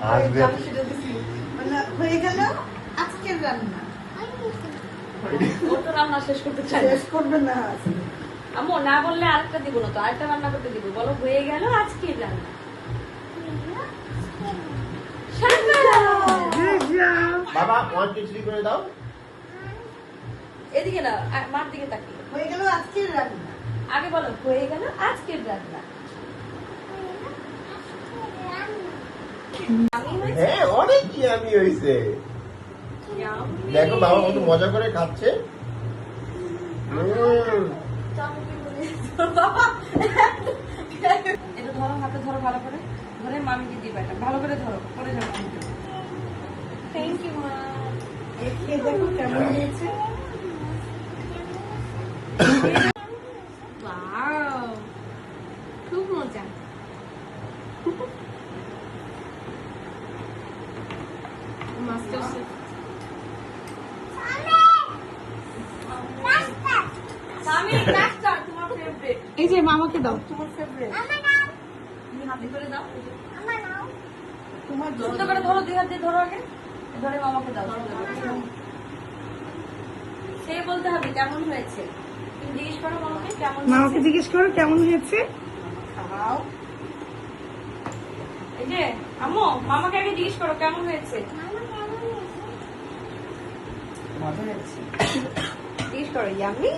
আসবে হয়ে গেল আজকের রান্না। ও তো রান্না শেষ করতে চাই শেষ করবে না। আম্মু না বললে আরেকটা দিব না তো, আরেকটা রান্না করতে দিব। বলো হয়ে গেল আজকের রান্না। বাবা 1 2 3 করে দাও। এদিকে না, মার দিকে তাকিয়ে হয়ে গেল আজকের রান্না। আগে বলো হয়ে গেল আজকের রান্না। আমি হয়েছে হ্যাঁ অনেক কি আমি হইছে। দেখো বাবা কত মজা করে খাচ্ছে। এটা ধরো, হাতে ধরো ভালো করে, ধরে মামিকে দিবা। এটা ভালো করে ধরো, পরে যাবো। থ্যাংক ইউ মা। খেয়ে দেখো কেমন হয়েছে। ওয়াও, খুব মজা। মাস্টার শেফ সামি নাস্তা তোমার ফেভারিট। এই যে মামাকে দাও। তোমার ফেভারিট তুমি হাতে করে দাও। তোমার সুন্দর করে ধরো, দুই হাত দিয়ে ধরো। আগে ধরে মামাকে দাও। সে বলতে হবে কেমন হয়েছে। তুমি জিজ্ঞেস করো মামাকে কেমন মামাকে হয়েছে। জিজ্ঞেস করো কেমন হয়েছে। খাও। এই যে আম্মু, মামাকে আগে জিজ্ঞেস করো কেমন হয়েছে। মজা হয়েছে জিজ্ঞেস করো। ইয়াম্মি।